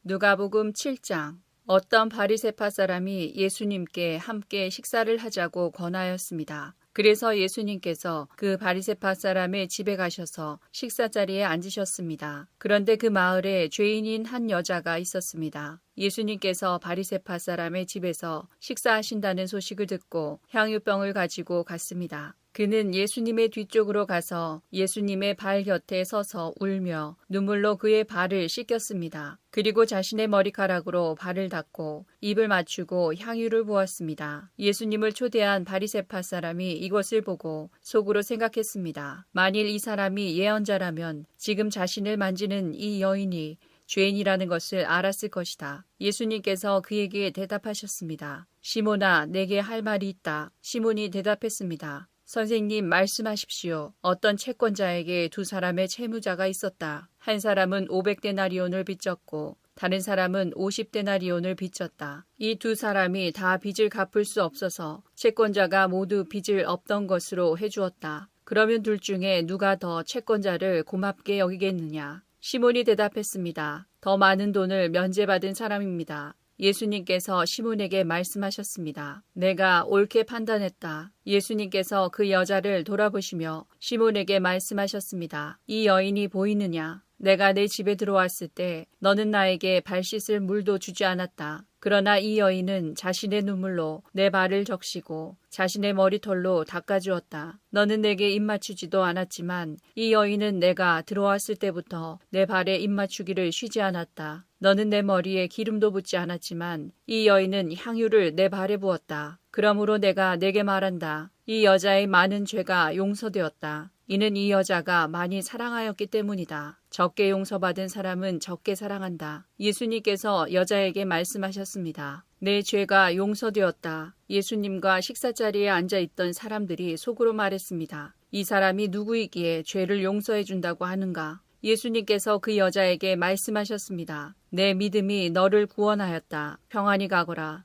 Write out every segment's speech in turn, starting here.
누가복음 7장. 어떤 바리새파 사람이 예수님께 함께 식사를 하자고 권하였습니다. 그래서 예수님께서 그 바리새파 사람의 집에 가셔서 식사 자리에 앉으셨습니다. 그런데 그 마을에 죄인인 한 여자가 있었습니다. 예수님께서 바리새파 사람의 집에서 식사하신다는 소식을 듣고 향유병을 가지고 갔습니다. 그는 예수님의 뒤쪽으로 가서 예수님의 발 곁에 서서 울며 눈물로 그의 발을 씻겼습니다. 그리고 자신의 머리카락으로 발을 닦고 입을 맞추고 향유를 부었습니다. 예수님을 초대한 바리새파 사람이 이것을 보고 속으로 생각했습니다. 만일 이 사람이 예언자라면 지금 자신을 만지는 이 여인이 죄인이라는 것을 알았을 것이다. 예수님께서 그에게 대답하셨습니다. 시몬아, 내게 할 말이 있다. 시몬이 대답했습니다. 선생님, 말씀하십시오. 어떤 채권자에게 두 사람의 채무자가 있었다. 한 사람은 500데나리온을 빚졌고 다른 사람은 50데나리온을 빚졌다. 이 두 사람이 다 빚을 갚을 수 없어서 채권자가 모두 빚을 없던 것으로 해주었다. 그러면 둘 중에 누가 더 채권자를 고맙게 여기겠느냐? 시몬이 대답했습니다. 더 많은 돈을 면제받은 사람입니다. 예수님께서 시몬에게 말씀하셨습니다. 내가 옳게 판단했다. 예수님께서 그 여자를 돌아보시며 시몬에게 말씀하셨습니다. 이 여인이 보이느냐? 내가 내 집에 들어왔을 때 너는 나에게 발 씻을 물도 주지 않았다. 그러나 이 여인은 자신의 눈물로 내 발을 적시고 자신의 머리털로 닦아주었다. 너는 내게 입맞추지도 않았지만 이 여인은 내가 들어왔을 때부터 내 발에 입맞추기를 쉬지 않았다. 너는 내 머리에 기름도 붓지 않았지만 이 여인은 향유를 내 발에 부었다. 그러므로 내가 내게 말한다. 이 여자의 많은 죄가 용서되었다. 이는 이 여자가 많이 사랑하였기 때문이다. 적게 용서받은 사람은 적게 사랑한다. 예수님께서 여자에게 말씀하셨습니다. 내 죄가 용서되었다. 예수님과 식사자리에 앉아있던 사람들이 속으로 말했습니다. 이 사람이 누구이기에 죄를 용서해 준다고 하는가? 예수님께서 그 여자에게 말씀하셨습니다. 내 믿음이 너를 구원하였다. 평안히 가거라.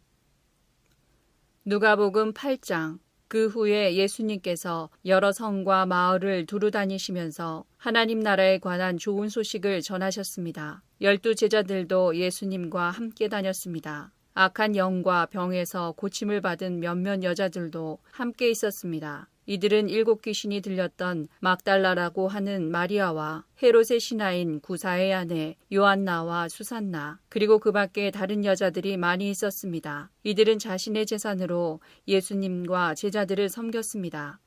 누가복음 8장. 그 후에 예수님께서 여러 성과 마을을 두루 다니시면서 하나님 나라에 관한 좋은 소식을 전하셨습니다. 12 제자들도 예수님과 함께 다녔습니다. 악한 영과 병에서 고침을 받은 몇몇 여자들도 함께 있었습니다. 이들은 7 귀신이 들렸던 막달라라고 하는 마리아와 헤롯의 신하인 구사의 아내 요한나와 수산나 그리고 그 밖에 다른 여자들이 많이 있었습니다. 이들은 자신의 재산으로 예수님과 제자들을 섬겼습니다.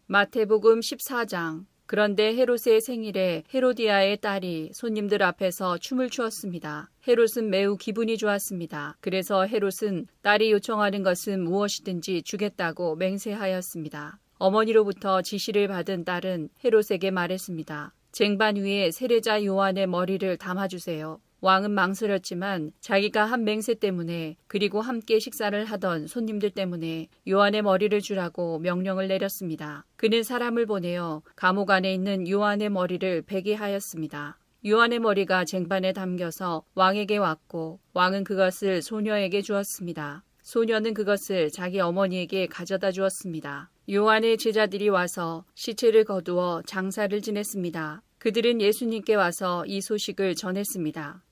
마태복음 14장. 그런데 헤롯의 생일에 헤로디아의 딸이 손님들 앞에서 춤을 추었습니다. 헤롯은 매우 기분이 좋았습니다. 그래서 헤롯은 딸이 요청하는 것은 무엇이든지 주겠다고 맹세하였습니다. 어머니로부터 지시를 받은 딸은 헤롯에게 말했습니다. 쟁반 위에 세례자 요한의 머리를 담아주세요. 왕은 망설였지만 자기가 한 맹세 때문에 그리고 함께 식사를 하던 손님들 때문에 요한의 머리를 주라고 명령을 내렸습니다. 그는 사람을 보내어 감옥 안에 있는 요한의 머리를 베게 하였습니다. 요한의 머리가 쟁반에 담겨서 왕에게 왔고 왕은 그것을 소녀에게 주었습니다. 소녀는 그것을 자기 어머니에게 가져다 주었습니다. 요한의 제자들이 와서 시체를 거두어 장사를 지냈습니다. 그들은 예수님께 와서 이 소식을 전했습니다.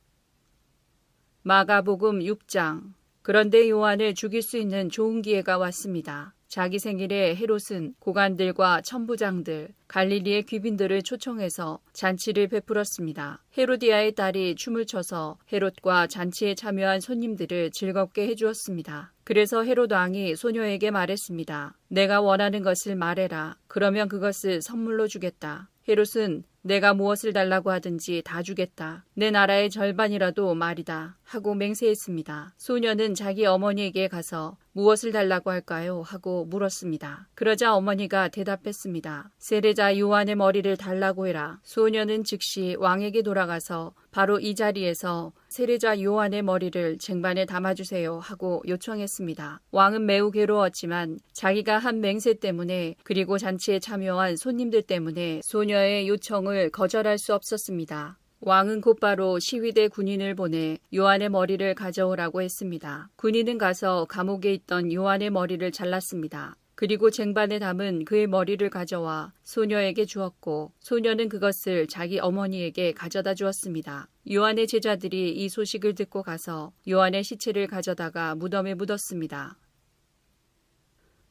마가복음 6장. 그런데 요한을 죽일 수 있는 좋은 기회가 왔습니다. 자기 생일에 헤롯은 고관들과 천부장들, 갈릴리의 귀빈들을 초청해서 잔치를 베풀었습니다. 헤로디아의 딸이 춤을 춰서 헤롯과 잔치에 참여한 손님들을 즐겁게 해주었습니다. 그래서 헤롯 왕이 소녀에게 말했습니다. 내가 원하는 것을 말해라. 그러면 그것을 선물로 주겠다. 헤롯은 내가 무엇을 달라고 하든지 다 주겠다. 내 나라의 절반이라도 말이다. 하고 맹세했습니다. 소녀는 자기 어머니에게 가서 무엇을 달라고 할까요? 하고 물었습니다. 그러자 어머니가 대답했습니다. 세례자 요한의 머리를 달라고 해라. 소녀는 즉시 왕에게 돌아가서 바로 이 자리에서 세례자 요한의 머리를 쟁반에 담아주세요 하고 요청했습니다. 왕은 매우 괴로웠지만 자기가 한 맹세 때문에 그리고 잔치에 참여한 손님들 때문에 소녀의 요청을 거절할 수 없었습니다. 왕은 곧바로 시위대 군인을 보내 요한의 머리를 가져오라고 했습니다. 군인은 가서 감옥에 있던 요한의 머리를 잘랐습니다. 그리고 쟁반에 담은 그의 머리를 가져와 소녀에게 주었고 소녀는 그것을 자기 어머니에게 가져다 주었습니다. 요한의 제자들이 이 소식을 듣고 가서 요한의 시체를 가져다가 무덤에 묻었습니다.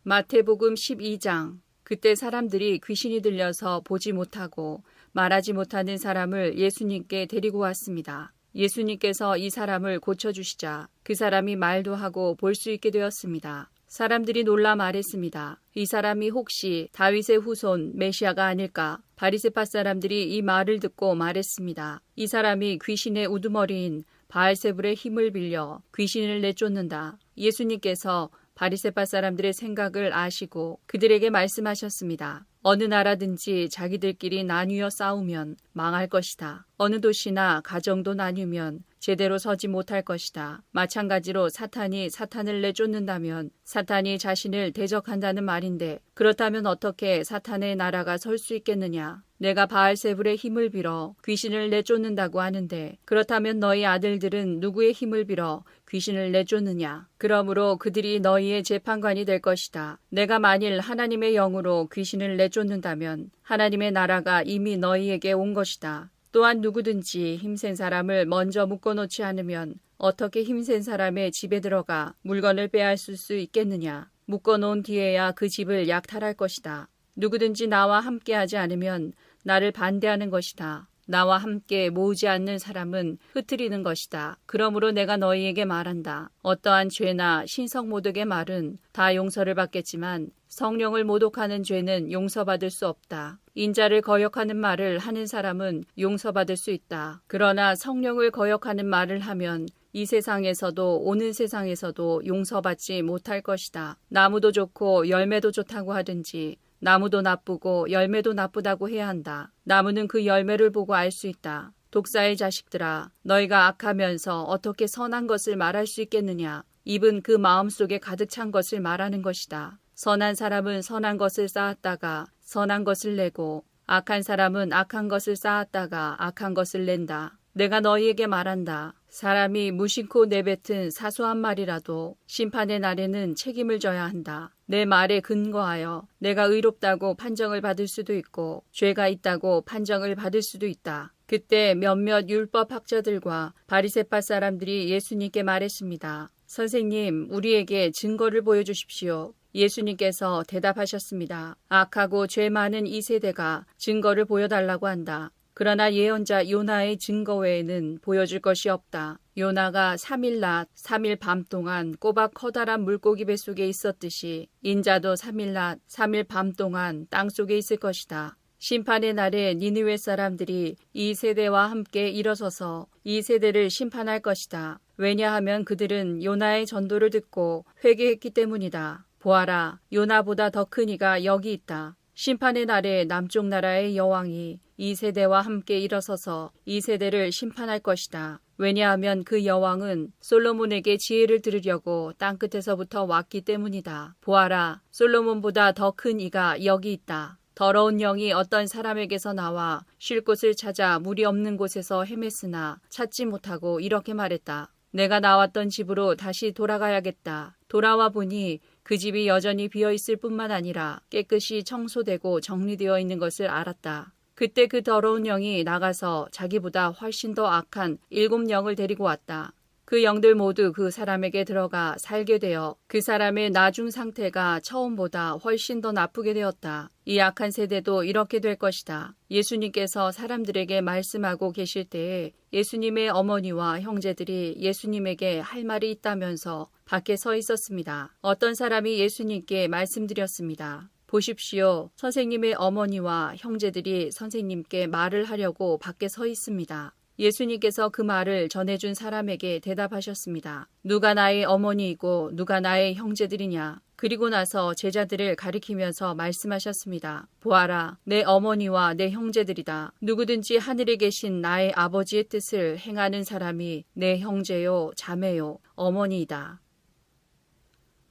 마태복음 12장. 그때 사람들이 귀신이 들려서 보지 못하고 말하지 못하는 사람을 예수님께 데리고 왔습니다. 예수님께서 이 사람을 고쳐주시자 그 사람이 말도 하고 볼 수 있게 되었습니다. 사람들이 놀라 말했습니다. 이 사람이 혹시 다윗의 후손 메시아가 아닐까? 바리새파 사람들이 이 말을 듣고 말했습니다. 이 사람이 귀신의 우두머리인 바알세불의 힘을 빌려 귀신을 내쫓는다. 예수님께서 바리새파 사람들의 생각을 아시고 그들에게 말씀하셨습니다. 어느 나라든지 자기들끼리 나뉘어 싸우면 망할 것이다. 어느 도시나 가정도 나뉘면 제대로 서지 못할 것이다. 마찬가지로 사탄이 사탄을 내쫓는다면 사탄이 자신을 대적한다는 말인데 그렇다면 어떻게 사탄의 나라가 설 수 있겠느냐? 내가 바알세불의 힘을 빌어 귀신을 내쫓는다고 하는데 그렇다면 너희 아들들은 누구의 힘을 빌어 귀신을 내쫓느냐? 그러므로 그들이 너희의 재판관이 될 것이다. 내가 만일 하나님의 영으로 귀신을 내쫓는다면 하나님의 나라가 이미 너희에게 온 것이다. 또한 누구든지 힘센 사람을 먼저 묶어놓지 않으면 어떻게 힘센 사람의 집에 들어가 물건을 빼앗을 수 있겠느냐? 묶어놓은 뒤에야 그 집을 약탈할 것이다. 누구든지 나와 함께하지 않으면 나를 반대하는 것이다. 나와 함께 모으지 않는 사람은 흩트리는 것이다. 그러므로 내가 너희에게 말한다. 어떠한 죄나 신성모독의 말은 다 용서를 받겠지만 성령을 모독하는 죄는 용서받을 수 없다. 인자를 거역하는 말을 하는 사람은 용서받을 수 있다. 그러나 성령을 거역하는 말을 하면 이 세상에서도 오는 세상에서도 용서받지 못할 것이다. 나무도 좋고 열매도 좋다고 하든지 나무도 나쁘고 열매도 나쁘다고 해야 한다. 나무는 그 열매를 보고 알 수 있다. 독사의 자식들아, 너희가 악하면서 어떻게 선한 것을 말할 수 있겠느냐? 입은 그 마음속에 가득 찬 것을 말하는 것이다. 선한 사람은 선한 것을 쌓았다가 선한 것을 내고 악한 사람은 악한 것을 쌓았다가 악한 것을 낸다. 내가 너희에게 말한다. 사람이 무심코 내뱉은 사소한 말이라도 심판의 날에는 책임을 져야 한다. 내 말에 근거하여 내가 의롭다고 판정을 받을 수도 있고 죄가 있다고 판정을 받을 수도 있다. 그때 몇몇 율법학자들과 바리새파 사람들이 예수님께 말했습니다. 선생님, 우리에게 증거를 보여주십시오. 예수님께서 대답하셨습니다. 악하고 죄 많은 이 세대가 증거를 보여달라고 한다. 그러나 예언자 요나의 증거 외에는 보여줄 것이 없다. 요나가 3일 낮 3일 밤 동안 꼬박 커다란 물고기 뱃속에 있었듯이 인자도 3일 낮 3일 밤 동안 땅속에 있을 것이다. 심판의 날에 니느웨 사람들이 이 세대와 함께 일어서서 이 세대를 심판할 것이다. 왜냐하면 그들은 요나의 전도를 듣고 회개했기 때문이다. 보아라, 요나보다 더 큰 이가 여기 있다. 심판의 날에 남쪽 나라의 여왕이 이 세대와 함께 일어서서 이 세대를 심판할 것이다. 왜냐하면 그 여왕은 솔로몬에게 지혜를 들으려고 땅끝에서부터 왔기 때문이다. 보아라, 솔로몬보다 더 큰 이가 여기 있다. 더러운 영이 어떤 사람에게서 나와 쉴 곳을 찾아 물이 없는 곳에서 헤맸으나 찾지 못하고 이렇게 말했다. 내가 나왔던 집으로 다시 돌아가야겠다. 돌아와 보니 그 집이 여전히 비어있을 뿐만 아니라 깨끗이 청소되고 정리되어 있는 것을 알았다. 그때 그 더러운 영이 나가서 자기보다 훨씬 더 악한 7 영을 데리고 왔다. 그 영들 모두 그 사람에게 들어가 살게 되어 그 사람의 나중 상태가 처음보다 훨씬 더 나쁘게 되었다. 이 악한 세대도 이렇게 될 것이다. 예수님께서 사람들에게 말씀하고 계실 때에 예수님의 어머니와 형제들이 예수님에게 할 말이 있다면서 밖에 서 있었습니다. 어떤 사람이 예수님께 말씀드렸습니다. 보십시오. 선생님의 어머니와 형제들이 선생님께 말을 하려고 밖에 서 있습니다. 예수님께서 그 말을 전해준 사람에게 대답하셨습니다. 누가 나의 어머니이고 누가 나의 형제들이냐? 그리고 나서 제자들을 가리키면서 말씀하셨습니다. 보아라, 내 어머니와 내 형제들이다. 누구든지 하늘에 계신 나의 아버지의 뜻을 행하는 사람이 내 형제요, 자매요, 어머니이다.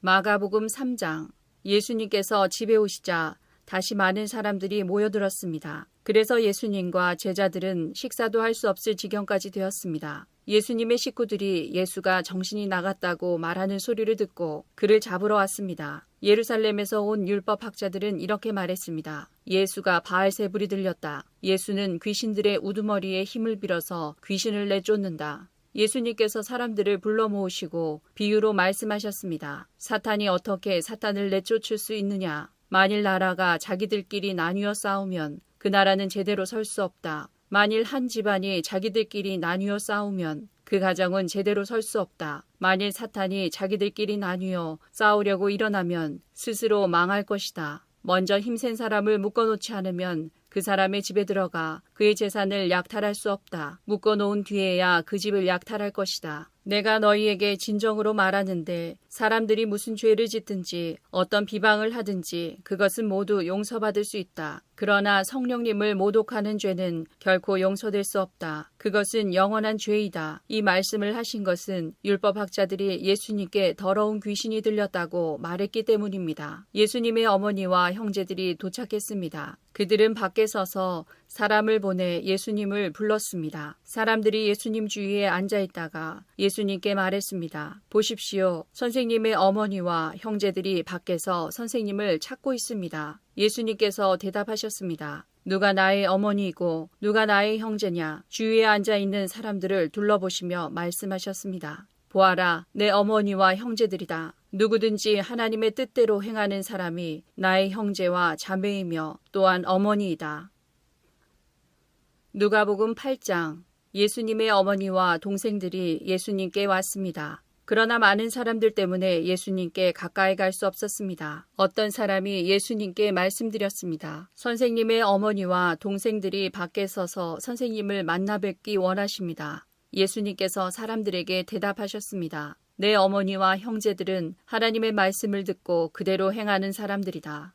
마가복음 3장. 예수님께서 집에 오시자 다시 많은 사람들이 모여들었습니다. 그래서 예수님과 제자들은 식사도 할 수 없을 지경까지 되었습니다. 예수님의 식구들이 예수가 정신이 나갔다고 말하는 소리를 듣고 그를 잡으러 왔습니다. 예루살렘에서 온 율법학자들은 이렇게 말했습니다. 예수가 바알세불이 들렸다. 예수는 귀신들의 우두머리에 힘을 빌어서 귀신을 내쫓는다. 예수님께서 사람들을 불러 모으시고 비유로 말씀하셨습니다. 사탄이 어떻게 사탄을 내쫓을 수 있느냐? 만일 나라가 자기들끼리 나뉘어 싸우면 그 나라는 제대로 설 수 없다. 만일 한 집안이 자기들끼리 나뉘어 싸우면 그 가정은 제대로 설 수 없다. 만일 사탄이 자기들끼리 나뉘어 싸우려고 일어나면 스스로 망할 것이다. 먼저 힘센 사람을 묶어놓지 않으면 그 사람의 집에 들어가 그의 재산을 약탈할 수 없다. 묶어놓은 뒤에야 그 집을 약탈할 것이다. 내가 너희에게 진정으로 말하는데 사람들이 무슨 죄를 짓든지 어떤 비방을 하든지 그것은 모두 용서받을 수 있다. 그러나 성령님을 모독하는 죄는 결코 용서될 수 없다. 그것은 영원한 죄이다. 이 말씀을 하신 것은 율법학자들이 예수님께 더러운 귀신이 들렸다고 말했기 때문입니다. 예수님의 어머니와 형제들이 도착했습니다. 그들은 밖에 서서 사람을 보내 예수님을 불렀습니다. 사람들이 예수님 주위에 앉아 있다가 예수님께 말했습니다. 보십시오. 선생님의 어머니와 형제들이 밖에서 선생님을 찾고 있습니다. 예수님께서 대답하셨습니다. 누가 나의 어머니이고 누가 나의 형제냐? 주위에 앉아 있는 사람들을 둘러보시며 말씀하셨습니다. 보아라, 내 어머니와 형제들이다. 누구든지 하나님의 뜻대로 행하는 사람이 나의 형제와 자매이며 또한 어머니이다. 누가복음 8장. 예수님의 어머니와 동생들이 예수님께 왔습니다. 그러나 많은 사람들 때문에 예수님께 가까이 갈 수 없었습니다. 어떤 사람이 예수님께 말씀드렸습니다. 선생님의 어머니와 동생들이 밖에 서서 선생님을 만나 뵙기 원하십니다. 예수님께서 사람들에게 대답하셨습니다. 내 어머니와 형제들은 하나님의 말씀을 듣고 그대로 행하는 사람들이다.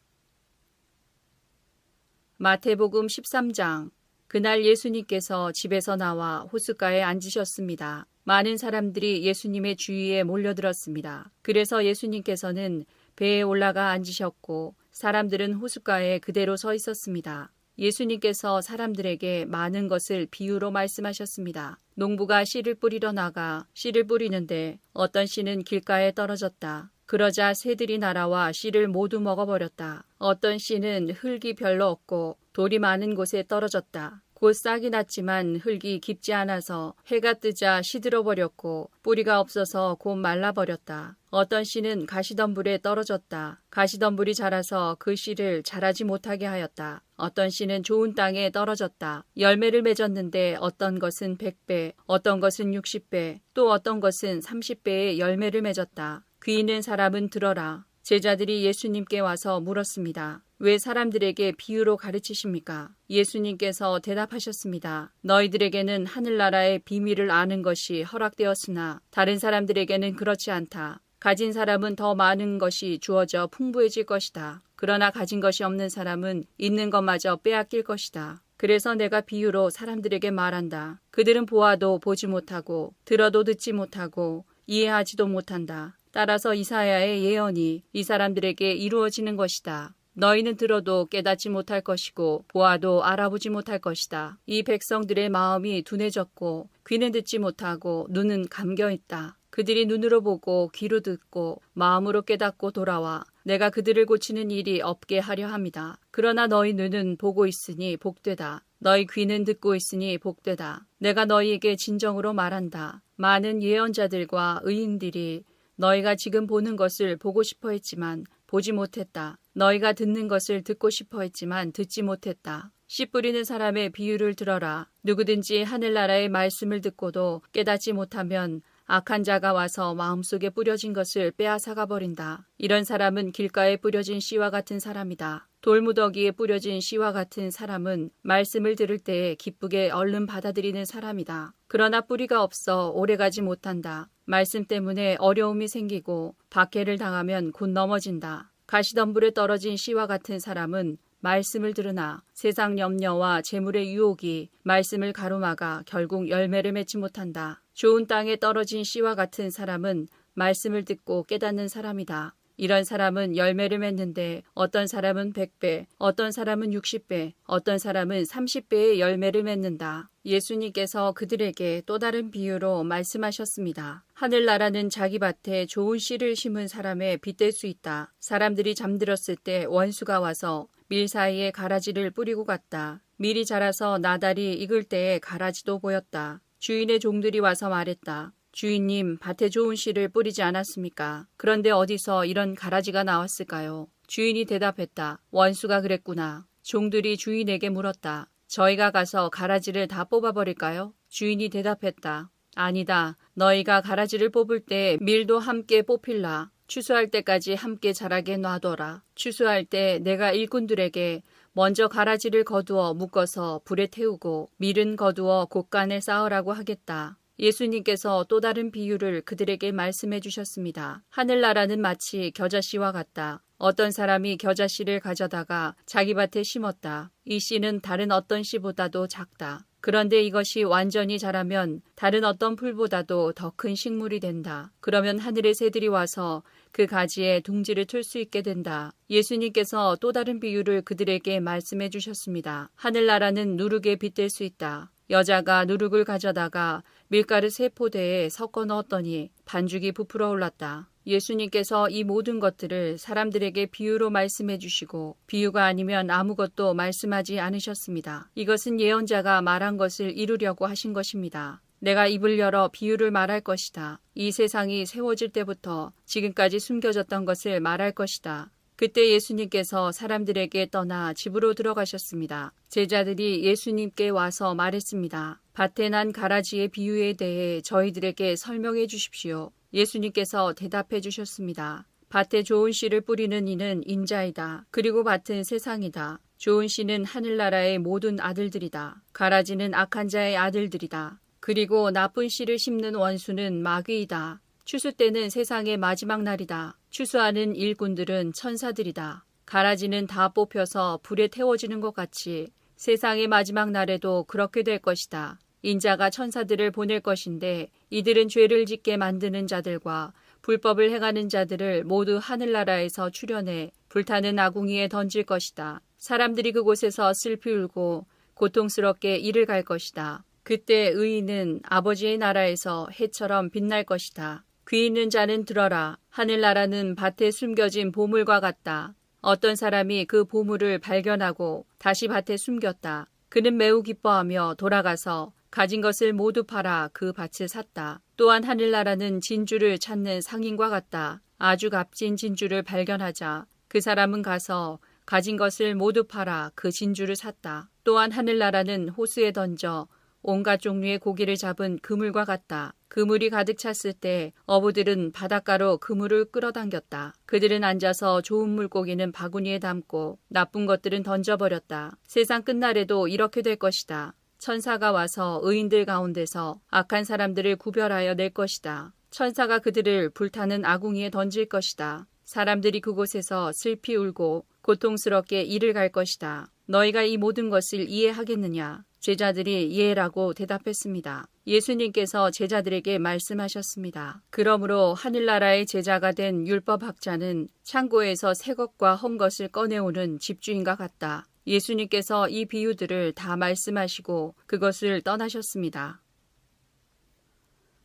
마태복음 13장. 그날 예수님께서 집에서 나와 호숫가에 앉으셨습니다. 많은 사람들이 예수님의 주위에 몰려들었습니다. 그래서 예수님께서는 배에 올라가 앉으셨고 사람들은 호숫가에 그대로 서 있었습니다. 예수님께서 사람들에게 많은 것을 비유로 말씀하셨습니다. 농부가 씨를 뿌리러 나가 씨를 뿌리는데 어떤 씨는 길가에 떨어졌다. 그러자 새들이 날아와 씨를 모두 먹어버렸다. 어떤 씨는 흙이 별로 없고 돌이 많은 곳에 떨어졌다. 곧 싹이 났지만 흙이 깊지 않아서 해가 뜨자 시들어버렸고 뿌리가 없어서 곧 말라버렸다. 어떤 씨는 가시덤불에 떨어졌다. 가시덤불이 자라서 그 씨를 자라지 못하게 하였다. 어떤 씨는 좋은 땅에 떨어졌다. 열매를 맺었는데 어떤 것은 100배, 어떤 것은 60배, 또 어떤 것은 30배의 열매를 맺었다. 귀 있는 사람은 들어라. 제자들이 예수님께 와서 물었습니다. 왜 사람들에게 비유로 가르치십니까? 예수님께서 대답하셨습니다. 너희들에게는 하늘나라의 비밀을 아는 것이 허락되었으나 다른 사람들에게는 그렇지 않다. 가진 사람은 더 많은 것이 주어져 풍부해질 것이다. 그러나 가진 것이 없는 사람은 있는 것마저 빼앗길 것이다. 그래서 내가 비유로 사람들에게 말한다. 그들은 보아도 보지 못하고 들어도 듣지 못하고 이해하지도 못한다. 따라서 이사야의 예언이 이 사람들에게 이루어지는 것이다. 너희는 들어도 깨닫지 못할 것이고 보아도 알아보지 못할 것이다. 이 백성들의 마음이 둔해졌고 귀는 듣지 못하고 눈은 감겨있다. 그들이 눈으로 보고 귀로 듣고 마음으로 깨닫고 돌아와 내가 그들을 고치는 일이 없게 하려 함이다. 그러나 너희 눈은 보고 있으니 복되다. 너희 귀는 듣고 있으니 복되다. 내가 너희에게 진정으로 말한다. 많은 예언자들과 의인들이 너희가 지금 보는 것을 보고 싶어 했지만 보지 못했다. 너희가 듣는 것을 듣고 싶어 했지만 듣지 못했다. 씨 뿌리는 사람의 비유를 들어라. 누구든지 하늘나라의 말씀을 듣고도 깨닫지 못하면 악한 자가 와서 마음속에 뿌려진 것을 빼앗아가 버린다. 이런 사람은 길가에 뿌려진 씨와 같은 사람이다. 돌무더기에 뿌려진 씨와 같은 사람은 말씀을 들을 때에 기쁘게 얼른 받아들이는 사람이다. 그러나 뿌리가 없어 오래가지 못한다. 말씀 때문에 어려움이 생기고 박해를 당하면 곧 넘어진다. 가시덤불에 떨어진 씨와 같은 사람은 말씀을 들으나 세상 염려와 재물의 유혹이 말씀을 가로막아 결국 열매를 맺지 못한다. 좋은 땅에 떨어진 씨와 같은 사람은 말씀을 듣고 깨닫는 사람이다. 이런 사람은 열매를 맺는데 어떤 사람은 100배, 어떤 사람은 60배, 어떤 사람은 30배의 열매를 맺는다. 예수님께서 그들에게 또 다른 비유로 말씀하셨습니다. 하늘나라는 자기 밭에 좋은 씨를 심은 사람에 빗댈 수 있다. 사람들이 잠들었을 때 원수가 와서 밀 사이에 가라지를 뿌리고 갔다. 밀이 자라서 나달이 익을 때에 가라지도 보였다. 주인의 종들이 와서 말했다. 주인님, 밭에 좋은 씨를 뿌리지 않았습니까? 그런데 어디서 이런 가라지가 나왔을까요? 주인이 대답했다. 원수가 그랬구나. 종들이 주인에게 물었다. 저희가 가서 가라지를 다 뽑아버릴까요? 주인이 대답했다. 아니다. 너희가 가라지를 뽑을 때 밀도 함께 뽑힐라. 추수할 때까지 함께 자라게 놔둬라. 추수할 때 내가 일꾼들에게 먼저 가라지를 거두어 묶어서 불에 태우고 밀은 거두어 곳간에 쌓으라고 하겠다. 예수님께서 또 다른 비유를 그들에게 말씀해 주셨습니다. 하늘나라는 마치 겨자씨와 같다. 어떤 사람이 겨자씨를 가져다가 자기 밭에 심었다. 이 씨는 다른 어떤 씨보다도 작다. 그런데 이것이 완전히 자라면 다른 어떤 풀보다도 더 큰 식물이 된다. 그러면 하늘의 새들이 와서 그 가지에 둥지를 틀 수 있게 된다. 예수님께서 또 다른 비유를 그들에게 말씀해 주셨습니다. 하늘나라는 누룩에 빗댈 수 있다. 여자가 누룩을 가져다가 밀가루 3포대에 섞어 넣었더니 반죽이 부풀어 올랐다. 예수님께서 이 모든 것들을 사람들에게 비유로 말씀해 주시고 비유가 아니면 아무것도 말씀하지 않으셨습니다. 이것은 예언자가 말한 것을 이루려고 하신 것입니다. 내가 입을 열어 비유를 말할 것이다. 이 세상이 세워질 때부터 지금까지 숨겨졌던 것을 말할 것이다. 그때 예수님께서 사람들에게 떠나 집으로 들어가셨습니다. 제자들이 예수님께 와서 말했습니다. 밭에 난 가라지의 비유에 대해 저희들에게 설명해 주십시오. 예수님께서 대답해 주셨습니다. 밭에 좋은 씨를 뿌리는 이는 인자이다. 그리고 밭은 세상이다. 좋은 씨는 하늘나라의 모든 아들들이다. 가라지는 악한 자의 아들들이다. 그리고 나쁜 씨를 심는 원수는 마귀이다. 추수 때는 세상의 마지막 날이다. 추수하는 일꾼들은 천사들이다. 가라지는 다 뽑혀서 불에 태워지는 것 같이 세상의 마지막 날에도 그렇게 될 것이다. 인자가 천사들을 보낼 것인데 이들은 죄를 짓게 만드는 자들과 불법을 행하는 자들을 모두 하늘나라에서 추려내 불타는 아궁이에 던질 것이다. 사람들이 그곳에서 슬피 울고 고통스럽게 이를 갈 것이다. 그때 의인은 아버지의 나라에서 해처럼 빛날 것이다. 귀 있는 자는 들어라. 하늘나라는 밭에 숨겨진 보물과 같다. 어떤 사람이 그 보물을 발견하고 다시 밭에 숨겼다. 그는 매우 기뻐하며 돌아가서 가진 것을 모두 팔아 그 밭을 샀다. 또한 하늘나라는 진주를 찾는 상인과 같다. 아주 값진 진주를 발견하자 그 사람은 가서 가진 것을 모두 팔아 그 진주를 샀다. 또한 하늘나라는 호수에 던져 온갖 종류의 고기를 잡은 그물과 같다. 그물이 가득 찼을 때 어부들은 바닷가로 그물을 끌어당겼다. 그들은 앉아서 좋은 물고기는 바구니에 담고 나쁜 것들은 던져버렸다. 세상 끝날에도 이렇게 될 것이다. 천사가 와서 의인들 가운데서 악한 사람들을 구별하여 낼 것이다. 천사가 그들을 불타는 아궁이에 던질 것이다. 사람들이 그곳에서 슬피 울고 고통스럽게 이를 갈 것이다. 너희가 이 모든 것을 이해하겠느냐? 제자들이 이해라고 대답했습니다. 예수님께서 제자들에게 말씀하셨습니다. 그러므로 하늘나라의 제자가 된 율법학자는 창고에서 새 것과 헌 것을 꺼내오는 집주인과 같다. 예수님께서 이 비유들을 다 말씀하시고 그것을 떠나셨습니다.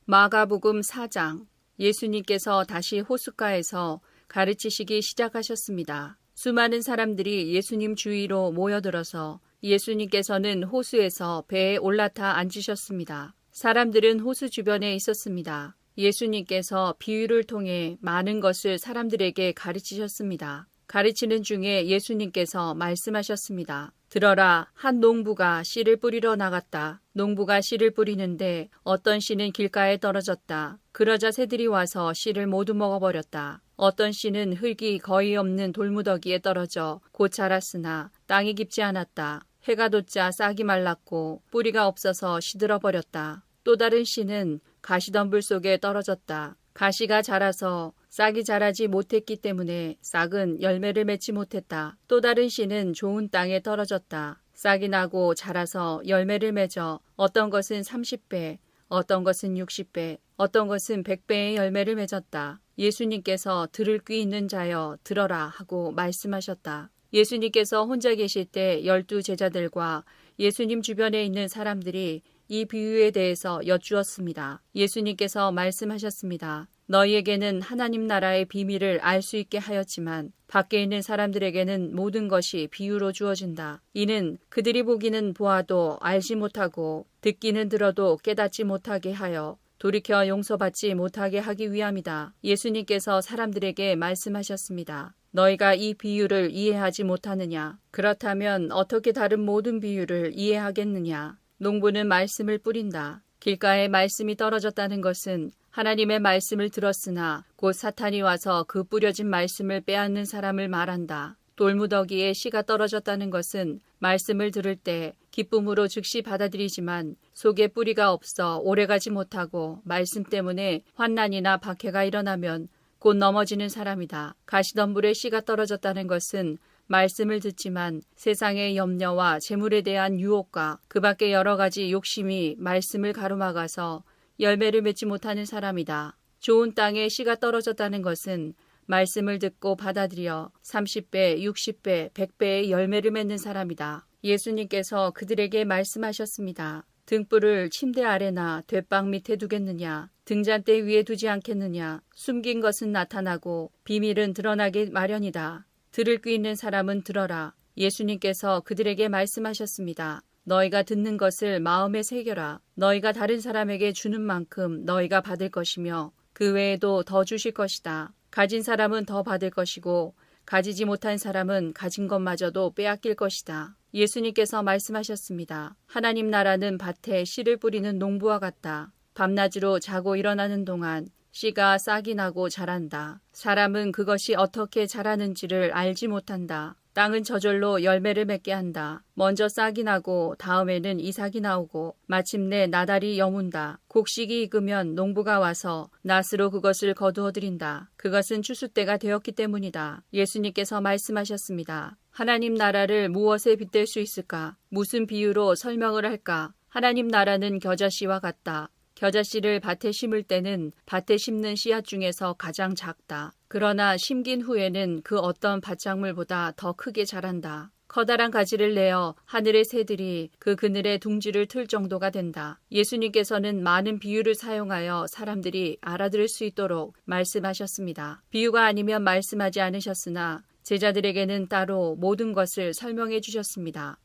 마가복음 4장. 예수님께서 다시 호숫가에서 가르치시기 시작하셨습니다. 수많은 사람들이 예수님 주위로 모여들어서 예수님께서는 호수에서 배에 올라타 앉으셨습니다. 사람들은 호수 주변에 있었습니다. 예수님께서 비유를 통해 많은 것을 사람들에게 가르치셨습니다. 가르치는 중에 예수님께서 말씀하셨습니다. 들어라, 한 농부가 씨를 뿌리러 나갔다. 농부가 씨를 뿌리는데 어떤 씨는 길가에 떨어졌다. 그러자 새들이 와서 씨를 모두 먹어버렸다. 어떤 씨는 흙이 거의 없는 돌무더기에 떨어져 곧 자랐으나 땅이 깊지 않았다. 해가 돋자 싹이 말랐고 뿌리가 없어서 시들어버렸다. 또 다른 씨는 가시덤불 속에 떨어졌다. 가시가 자라서 싹이 자라지 못했기 때문에 싹은 열매를 맺지 못했다. 또 다른 씨는 좋은 땅에 떨어졌다. 싹이 나고 자라서 열매를 맺어 어떤 것은 30배, 어떤 것은 60배, 어떤 것은 100배의 열매를 맺었다. 예수님께서 들을 귀 있는 자여 들어라 하고 말씀하셨다. 예수님께서 혼자 계실 때 12 제자들과 예수님 주변에 있는 사람들이 이 비유에 대해서 여쭈었습니다. 예수님께서 말씀하셨습니다. 너희에게는 하나님 나라의 비밀을 알 수 있게 하였지만 밖에 있는 사람들에게는 모든 것이 비유로 주어진다. 이는 그들이 보기는 보아도 알지 못하고 듣기는 들어도 깨닫지 못하게 하여 돌이켜 용서받지 못하게 하기 위함이다. 예수님께서 사람들에게 말씀하셨습니다. 너희가 이 비유를 이해하지 못하느냐? 그렇다면 어떻게 다른 모든 비유를 이해하겠느냐? 농부는 말씀을 뿌린다. 길가에 말씀이 떨어졌다는 것은 하나님의 말씀을 들었으나 곧 사탄이 와서 그 뿌려진 말씀을 빼앗는 사람을 말한다. 돌무더기에 씨가 떨어졌다는 것은 말씀을 들을 때 기쁨으로 즉시 받아들이지만 속에 뿌리가 없어 오래가지 못하고 말씀 때문에 환난이나 박해가 일어나면 곧 넘어지는 사람이다. 가시덤불에 씨가 떨어졌다는 것은 말씀을 듣지만 세상의 염려와 재물에 대한 유혹과 그 밖에 여러 가지 욕심이 말씀을 가로막아서 열매를 맺지 못하는 사람이다. 좋은 땅에 씨가 떨어졌다는 것은 말씀을 듣고 받아들여 30배, 60배, 100배의 열매를 맺는 사람이다. 예수님께서 그들에게 말씀하셨습니다. 등불을 침대 아래나 돛방 밑에 두겠느냐? 등잔대 위에 두지 않겠느냐? 숨긴 것은 나타나고 비밀은 드러나기 마련이다. 들을 귀 있는 사람은 들어라. 예수님께서 그들에게 말씀하셨습니다. 너희가 듣는 것을 마음에 새겨라. 너희가 다른 사람에게 주는 만큼 너희가 받을 것이며 그 외에도 더 주실 것이다. 가진 사람은 더 받을 것이고 가지지 못한 사람은 가진 것마저도 빼앗길 것이다. 예수님께서 말씀하셨습니다. 하나님 나라는 밭에 씨를 뿌리는 농부와 같다. 밤낮으로 자고 일어나는 동안 씨가 싹이 나고 자란다. 사람은 그것이 어떻게 자라는지를 알지 못한다. 땅은 저절로 열매를 맺게 한다. 먼저 싹이 나고 다음에는 이삭이 나오고 마침내 나달이 여문다. 곡식이 익으면 농부가 와서 낫으로 그것을 거두어들인다. 그것은 추수 때가 되었기 때문이다. 예수님께서 말씀하셨습니다. 하나님 나라를 무엇에 빗댈 수 있을까? 무슨 비유로 설명을 할까? 하나님 나라는 겨자씨와 같다. 겨자씨를 밭에 심을 때는 밭에 심는 씨앗 중에서 가장 작다. 그러나 심긴 후에는 그 어떤 밭작물보다 더 크게 자란다. 커다란 가지를 내어 하늘의 새들이 그 그늘에 둥지를 틀 정도가 된다. 예수님께서는 많은 비유를 사용하여 사람들이 알아들을 수 있도록 말씀하셨습니다. 비유가 아니면 말씀하지 않으셨으나 제자들에게는 따로 모든 것을 설명해 주셨습니다.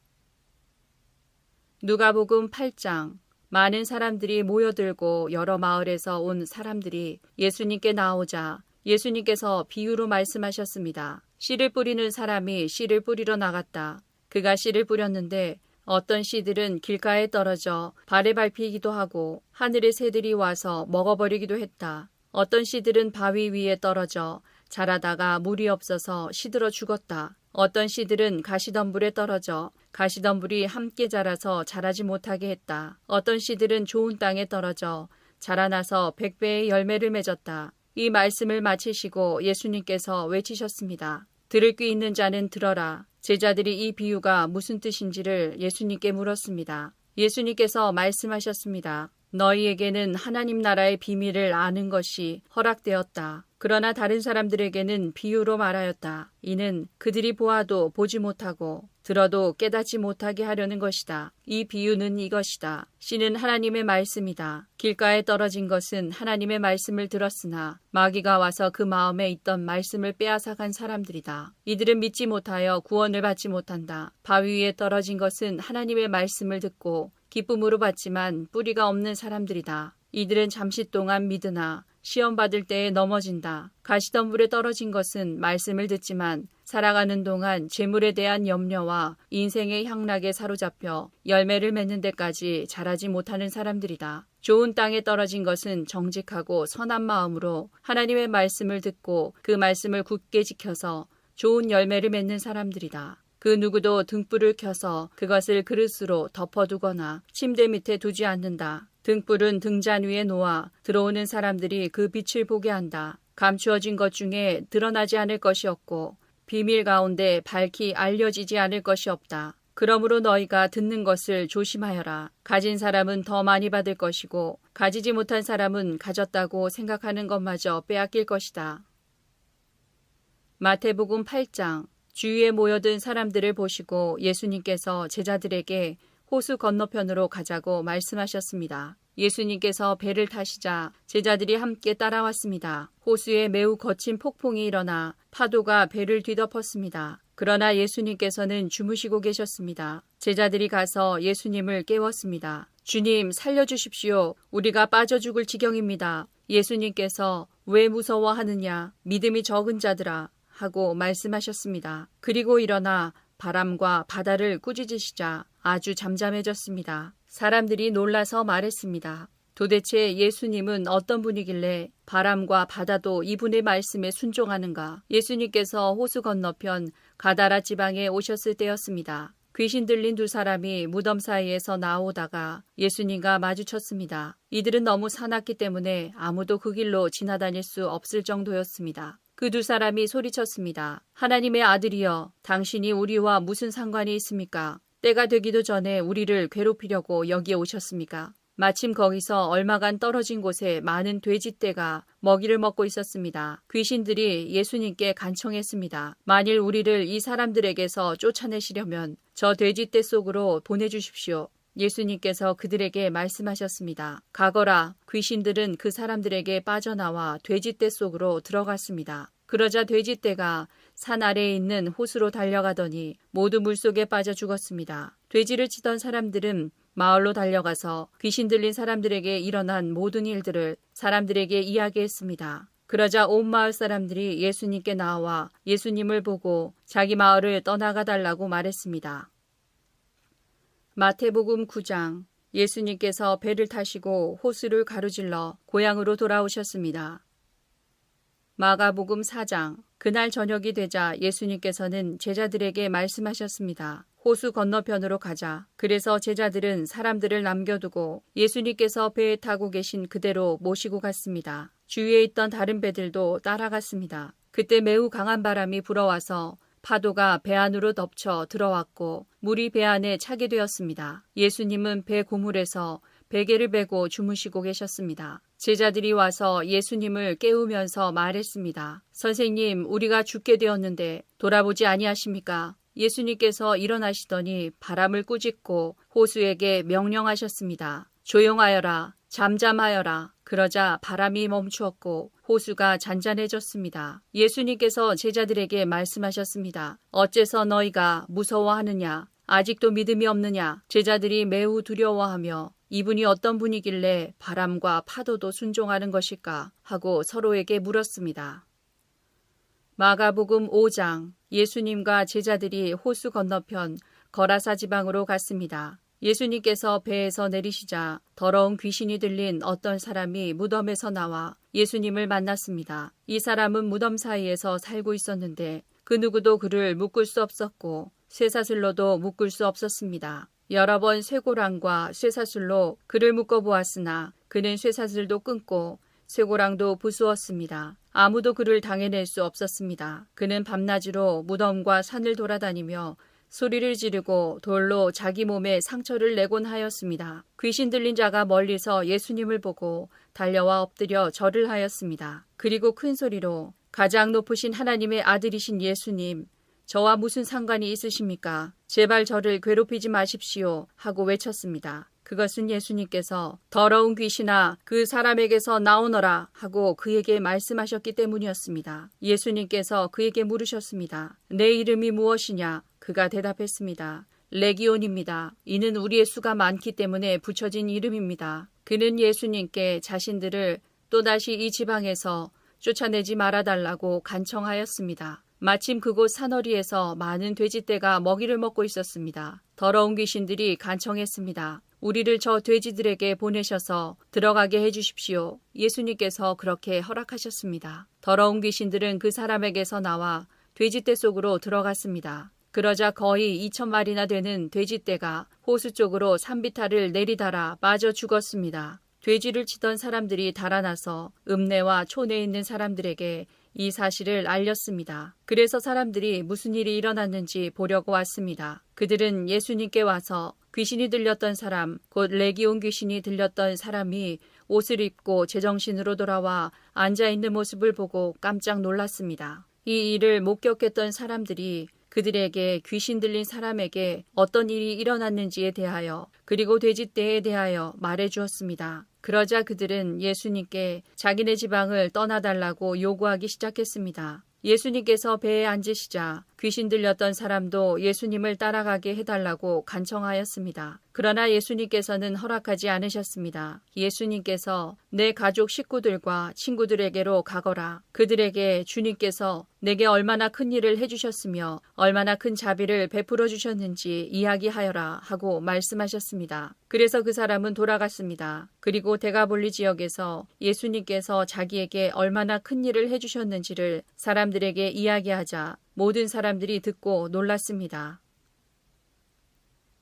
누가복음 8장. 많은 사람들이 모여들고 여러 마을에서 온 사람들이 예수님께 나오자 예수님께서 비유로 말씀하셨습니다. 씨를 뿌리는 사람이 씨를 뿌리러 나갔다. 그가 씨를 뿌렸는데 어떤 씨들은 길가에 떨어져 발에 밟히기도 하고 하늘의 새들이 와서 먹어버리기도 했다. 어떤 씨들은 바위 위에 떨어져 자라다가 물이 없어서 시들어 죽었다. 어떤 씨들은 가시덤불에 떨어져 가시덤불이 함께 자라서 자라지 못하게 했다. 어떤 씨들은 좋은 땅에 떨어져 자라나서 100배의 열매를 맺었다. 이 말씀을 마치시고 예수님께서 외치셨습니다. 들을 귀 있는 자는 들어라. 제자들이 이 비유가 무슨 뜻인지를 예수님께 물었습니다. 예수님께서 말씀하셨습니다. 너희에게는 하나님 나라의 비밀을 아는 것이 허락되었다. 그러나 다른 사람들에게는 비유로 말하였다. 이는 그들이 보아도 보지 못하고 들어도 깨닫지 못하게 하려는 것이다. 이 비유는 이것이다. 씨는 하나님의 말씀이다. 길가에 떨어진 것은 하나님의 말씀을 들었으나 마귀가 와서 그 마음에 있던 말씀을 빼앗아간 사람들이다. 이들은 믿지 못하여 구원을 받지 못한다. 바위 위에 떨어진 것은 하나님의 말씀을 듣고 기쁨으로 받지만 뿌리가 없는 사람들이다. 이들은 잠시 동안 믿으나 시험 받을 때에 넘어진다. 가시덤불에 떨어진 것은 말씀을 듣지만 살아가는 동안 재물에 대한 염려와 인생의 향락에 사로잡혀 열매를 맺는 데까지 자라지 못하는 사람들이다. 좋은 땅에 떨어진 것은 정직하고 선한 마음으로 하나님의 말씀을 듣고 그 말씀을 굳게 지켜서 좋은 열매를 맺는 사람들이다. 그 누구도 등불을 켜서 그것을 그릇으로 덮어두거나 침대 밑에 두지 않는다. 등불은 등잔 위에 놓아 들어오는 사람들이 그 빛을 보게 한다. 감추어진 것 중에 드러나지 않을 것이 없고 비밀 가운데 밝히 알려지지 않을 것이 없다. 그러므로 너희가 듣는 것을 조심하여라. 가진 사람은 더 많이 받을 것이고 가지지 못한 사람은 가졌다고 생각하는 것마저 빼앗길 것이다. 마태복음 8장. 주위에 모여든 사람들을 보시고 예수님께서 제자들에게 호수 건너편으로 가자고 말씀하셨습니다. 예수님께서 배를 타시자 제자들이 함께 따라왔습니다. 호수에 매우 거친 폭풍이 일어나 파도가 배를 뒤덮었습니다. 그러나 예수님께서는 주무시고 계셨습니다. 제자들이 가서 예수님을 깨웠습니다. 주님, 살려주십시오. 우리가 빠져 죽을 지경입니다. 예수님께서 왜 무서워하느냐? 믿음이 적은 자들아 하고 말씀하셨습니다. 그리고 일어나 바람과 바다를 꾸짖으시자 아주 잠잠해졌습니다. 사람들이 놀라서 말했습니다. 도대체 예수님은 어떤 분이길래 바람과 바다도 이분의 말씀에 순종하는가? 예수님께서 호수 건너편 가다라 지방에 오셨을 때였습니다. 귀신 들린 두 사람이 무덤 사이에서 나오다가 예수님과 마주쳤습니다. 이들은 너무 사납기 때문에 아무도 그 길로 지나다닐 수 없을 정도였습니다. 그 두 사람이 소리쳤습니다. 하나님의 아들이여, 당신이 우리와 무슨 상관이 있습니까? 때가 되기도 전에 우리를 괴롭히려고 여기에 오셨습니까? 마침 거기서 얼마간 떨어진 곳에 많은 돼지떼가 먹이를 먹고 있었습니다. 귀신들이 예수님께 간청했습니다. 만일 우리를 이 사람들에게서 쫓아내시려면 저 돼지떼 속으로 보내주십시오. 예수님께서 그들에게 말씀하셨습니다. 가거라. 귀신들은 그 사람들에게 빠져나와 돼지떼 속으로 들어갔습니다. 그러자 돼지떼가 산 아래에 있는 호수로 달려가더니 모두 물속에 빠져 죽었습니다. 돼지를 치던 사람들은 마을로 달려가서 귀신 들린 사람들에게 일어난 모든 일들을 사람들에게 이야기했습니다. 그러자 온 마을 사람들이 예수님께 나와 예수님을 보고 자기 마을을 떠나가 달라고 말했습니다. 마태복음 9장. 예수님께서 배를 타시고 호수를 가로질러 고향으로 돌아오셨습니다. 마가복음 4장. 그날 저녁이 되자 예수님께서는 제자들에게 말씀하셨습니다. 호수 건너편으로 가자. 그래서 제자들은 사람들을 남겨두고 예수님께서 배에 타고 계신 그대로 모시고 갔습니다. 주위에 있던 다른 배들도 따라갔습니다. 그때 매우 강한 바람이 불어와서 파도가 배 안으로 덮쳐 들어왔고 물이 배 안에 차게 되었습니다. 예수님은 배 고물에서 베개를 베고 주무시고 계셨습니다. 제자들이 와서 예수님을 깨우면서 말했습니다. 선생님, 우리가 죽게 되었는데 돌아보지 아니하십니까? 예수님께서 일어나시더니 바람을 꾸짖고 호수에게 명령하셨습니다. 조용하여라, 잠잠하여라. 그러자 바람이 멈추었고 호수가 잔잔해졌습니다. 예수님께서 제자들에게 말씀하셨습니다. 어째서 너희가 무서워하느냐? 아직도 믿음이 없느냐? 제자들이 매우 두려워하며 이분이 어떤 분이길래 바람과 파도도 순종하는 것일까? 하고 서로에게 물었습니다. 마가복음 5장. 예수님과 제자들이 호수 건너편 거라사 지방으로 갔습니다. 예수님께서 배에서 내리시자 더러운 귀신이 들린 어떤 사람이 무덤에서 나와 예수님을 만났습니다. 이 사람은 무덤 사이에서 살고 있었는데 그 누구도 그를 묶을 수 없었고 쇠사슬로도 묶을 수 없었습니다. 여러 번 쇠고랑과 쇠사슬로 그를 묶어보았으나 그는 쇠사슬도 끊고 쇠고랑도 부수었습니다. 아무도 그를 당해낼 수 없었습니다. 그는 밤낮으로 무덤과 산을 돌아다니며 소리를 지르고 돌로 자기 몸에 상처를 내곤 하였습니다. 귀신 들린 자가 멀리서 예수님을 보고 달려와 엎드려 절을 하였습니다. 그리고 큰 소리로 가장 높으신 하나님의 아들이신 예수님, 저와 무슨 상관이 있으십니까? 제발 저를 괴롭히지 마십시오 하고 외쳤습니다. 그것은 예수님께서 더러운 귀신아 그 사람에게서 나오너라 하고 그에게 말씀하셨기 때문이었습니다. 예수님께서 그에게 물으셨습니다. 내 이름이 무엇이냐? 그가 대답했습니다. 레기온입니다. 이는 우리의 수가 많기 때문에 붙여진 이름입니다. 그는 예수님께 자신들을 또다시 이 지방에서 쫓아내지 말아달라고 간청하였습니다. 마침 그곳 산허리에서 많은 돼지떼가 먹이를 먹고 있었습니다. 더러운 귀신들이 간청했습니다. 우리를 저 돼지들에게 보내셔서 들어가게 해주십시오. 예수님께서 그렇게 허락하셨습니다. 더러운 귀신들은 그 사람에게서 나와 돼지떼 속으로 들어갔습니다. 그러자 거의 2,000마리나 되는 돼지떼가 호수 쪽으로 산비탈을 내리달아 빠져 죽었습니다. 돼지를 치던 사람들이 달아나서 읍내와 촌에 있는 사람들에게 이 사실을 알렸습니다. 그래서 사람들이 무슨 일이 일어났는지 보려고 왔습니다. 그들은 예수님께 와서 귀신이 들렸던 사람, 곧 레기온 귀신이 들렸던 사람이 옷을 입고 제정신으로 돌아와 앉아있는 모습을 보고 깜짝 놀랐습니다. 이 일을 목격했던 사람들이 그들에게 귀신 들린 사람에게 어떤 일이 일어났는지에 대하여 그리고 돼지떼에 대하여 말해 주었습니다. 그러자 그들은 예수님께 자기네 지방을 떠나달라고 요구하기 시작했습니다. 예수님께서 배에 앉으시자 귀신 들렸던 사람도 예수님을 따라가게 해달라고 간청하였습니다. 그러나 예수님께서는 허락하지 않으셨습니다. 예수님께서 내 가족 식구들과 친구들에게로 가거라. 그들에게 주님께서 내게 얼마나 큰 일을 해주셨으며 얼마나 큰 자비를 베풀어 주셨는지 이야기하여라 하고 말씀하셨습니다. 그래서 그 사람은 돌아갔습니다. 그리고 데가볼리 지역에서 예수님께서 자기에게 얼마나 큰 일을 해주셨는지를 사람들에게 이야기하자 모든 사람들이 듣고 놀랐습니다.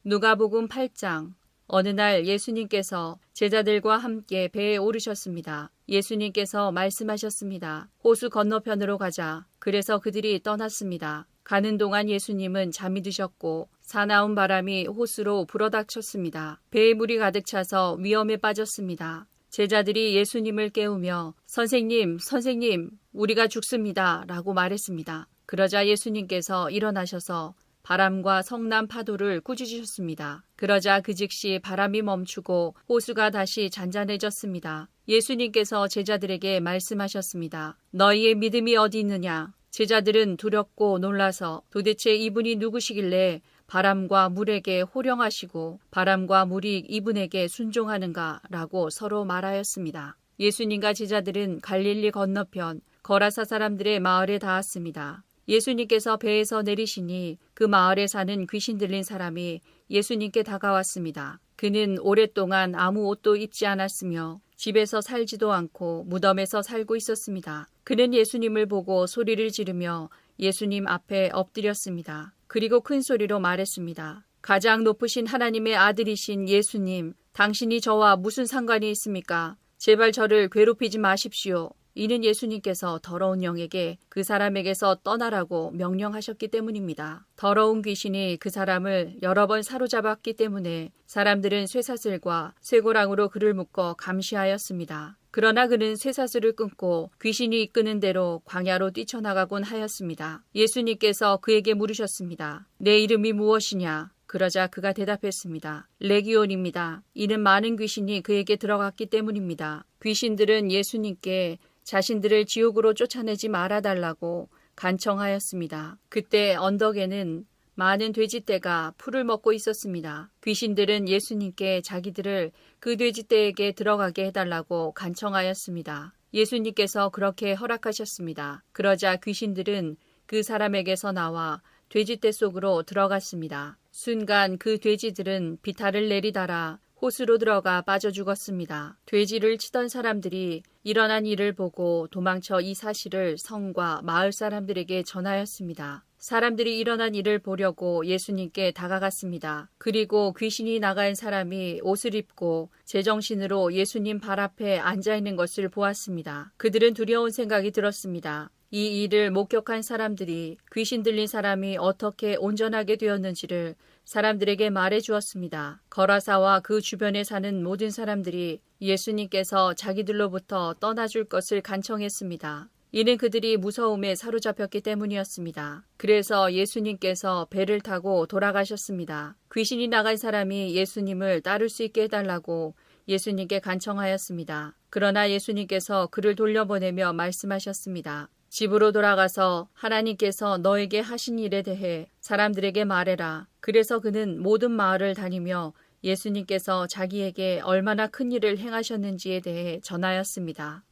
누가복음 8장. 어느 날 예수님께서 제자들과 함께 배에 오르셨습니다. 예수님께서 말씀하셨습니다. 호수 건너편으로 가자. 그래서 그들이 떠났습니다. 가는 동안 예수님은 잠이 드셨고 사나운 바람이 호수로 불어닥쳤습니다. 배에 물이 가득 차서 위험에 빠졌습니다. 제자들이 예수님을 깨우며 선생님, 선생님, 우리가 죽습니다 라고 말했습니다. 그러자 예수님께서 일어나셔서 바람과 성난 파도를 꾸짖으셨습니다. 그러자 그 즉시 바람이 멈추고 호수가 다시 잔잔해졌습니다. 예수님께서 제자들에게 말씀하셨습니다. 너희의 믿음이 어디 있느냐? 제자들은 두렵고 놀라서 도대체 이분이 누구시길래 바람과 물에게 호령하시고 바람과 물이 이분에게 순종하는가 라고 서로 말하였습니다. 예수님과 제자들은 갈릴리 건너편 거라사 사람들의 마을에 닿았습니다. 예수님께서 배에서 내리시니 그 마을에 사는 귀신 들린 사람이 예수님께 다가왔습니다. 그는 오랫동안 아무 옷도 입지 않았으며 집에서 살지도 않고 무덤에서 살고 있었습니다. 그는 예수님을 보고 소리를 지르며 예수님 앞에 엎드렸습니다. 그리고 큰 소리로 말했습니다. 가장 높으신 하나님의 아들이신 예수님, 당신이 저와 무슨 상관이 있습니까? 제발 저를 괴롭히지 마십시오. 이는 예수님께서 더러운 영에게 그 사람에게서 떠나라고 명령하셨기 때문입니다. 더러운 귀신이 그 사람을 여러 번 사로잡았기 때문에 사람들은 쇠사슬과 쇠고랑으로 그를 묶어 감시하였습니다. 그러나 그는 쇠사슬을 끊고 귀신이 이끄는 대로 광야로 뛰쳐나가곤 하였습니다. 예수님께서 그에게 물으셨습니다. 내 이름이 무엇이냐? 그러자 그가 대답했습니다. 레기온입니다. 이는 많은 귀신이 그에게 들어갔기 때문입니다. 귀신들은 예수님께 자신들을 지옥으로 쫓아내지 말아달라고 간청하였습니다. 그때 언덕에는 많은 돼지떼가 풀을 먹고 있었습니다. 귀신들은 예수님께 자기들을 그 돼지떼에게 들어가게 해달라고 간청하였습니다. 예수님께서 그렇게 허락하셨습니다. 그러자 귀신들은 그 사람에게서 나와 돼지떼 속으로 들어갔습니다. 순간 그 돼지들은 비탈을 내리달아 호수로 들어가 빠져 죽었습니다. 돼지를 치던 사람들이 일어난 일을 보고 도망쳐 이 사실을 성과 마을 사람들에게 전하였습니다. 사람들이 일어난 일을 보려고 예수님께 다가갔습니다. 그리고 귀신이 나간 사람이 옷을 입고 제정신으로 예수님 발 앞에 앉아있는 것을 보았습니다. 그들은 두려운 생각이 들었습니다. 이 일을 목격한 사람들이 귀신 들린 사람이 어떻게 온전하게 되었는지를 사람들에게 말해 주었습니다. 거라사와 그 주변에 사는 모든 사람들이 예수님께서 자기들로부터 떠나줄 것을 간청했습니다. 이는 그들이 무서움에 사로잡혔기 때문이었습니다. 그래서 예수님께서 배를 타고 돌아가셨습니다. 귀신이 나간 사람이 예수님을 따를 수 있게 해달라고 예수님께 간청하였습니다. 그러나 예수님께서 그를 돌려보내며 말씀하셨습니다. 집으로 돌아가서 하나님께서 너에게 하신 일에 대해 사람들에게 말해라. 그래서 그는 모든 마을을 다니며 예수님께서 자기에게 얼마나 큰 일을 행하셨는지에 대해 전하였습니다.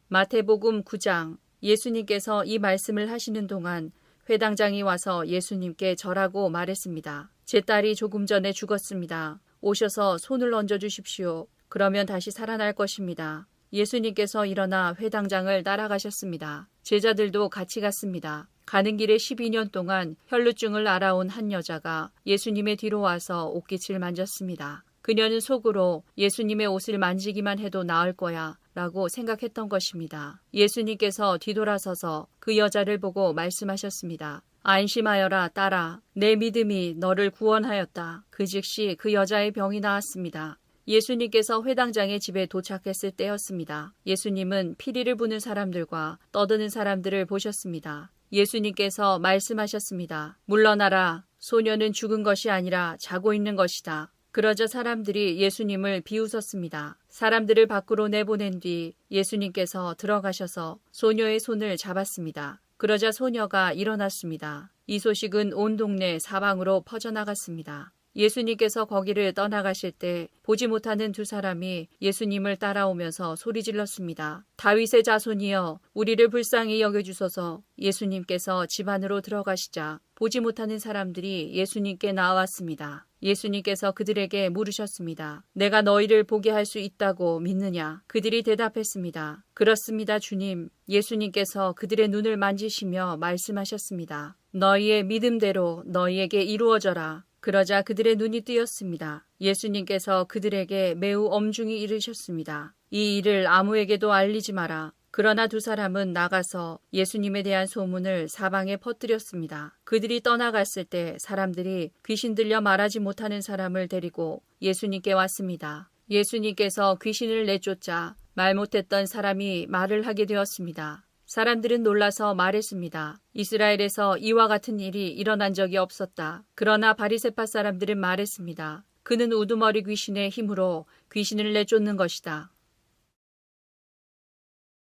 마태복음 9장. 예수님께서 이 말씀을 하시는 동안 회당장이 와서 예수님께 절하고 말했습니다. 제 딸이 조금 전에 죽었습니다. 오셔서 손을 얹어 주십시오. 그러면 다시 살아날 것입니다. 예수님께서 일어나 회당장을 따라가셨습니다. 제자들도 같이 갔습니다. 가는 길에 12년 동안 혈루증을 앓아온 한 여자가 예수님의 뒤로 와서 옷깃을 만졌습니다. 그녀는 속으로 예수님의 옷을 만지기만 해도 나을 거야 라고 생각했던 것입니다. 예수님께서 뒤돌아서서 그 여자를 보고 말씀하셨습니다. 안심하여라 딸아, 내 믿음이 너를 구원하였다. 그 즉시 그 여자의 병이 나았습니다. 예수님께서 회당장의 집에 도착했을 때였습니다. 예수님은 피리를 부는 사람들과 떠드는 사람들을 보셨습니다. 예수님께서 말씀하셨습니다. 물러나라. 소녀는 죽은 것이 아니라 자고 있는 것이다. 그러자 사람들이 예수님을 비웃었습니다. 사람들을 밖으로 내보낸 뒤 예수님께서 들어가셔서 소녀의 손을 잡았습니다. 그러자 소녀가 일어났습니다. 이 소식은 온 동네 사방으로 퍼져나갔습니다. 예수님께서 거기를 떠나가실 때 보지 못하는 두 사람이 예수님을 따라오면서 소리질렀습니다. 다윗의 자손이여, 우리를 불쌍히 여겨주소서. 예수님께서 집 안으로 들어가시자 보지 못하는 사람들이 예수님께 나왔습니다. 예수님께서 그들에게 물으셨습니다. 내가 너희를 보게 할 수 있다고 믿느냐? 그들이 대답했습니다. 그렇습니다, 주님. 예수님께서 그들의 눈을 만지시며 말씀하셨습니다. 너희의 믿음대로 너희에게 이루어져라. 그러자 그들의 눈이 뜨였습니다. 예수님께서 그들에게 매우 엄중히 이르셨습니다. 이 일을 아무에게도 알리지 마라. 그러나 두 사람은 나가서 예수님에 대한 소문을 사방에 퍼뜨렸습니다. 그들이 떠나갔을 때 사람들이 귀신 들려 말하지 못하는 사람을 데리고 예수님께 왔습니다. 예수님께서 귀신을 내쫓자 말 못했던 사람이 말을 하게 되었습니다. 사람들은 놀라서 말했습니다. 이스라엘에서 이와 같은 일이 일어난 적이 없었다. 그러나 바리새파 사람들은 말했습니다. 그는 우두머리 귀신의 힘으로 귀신을 내쫓는 것이다.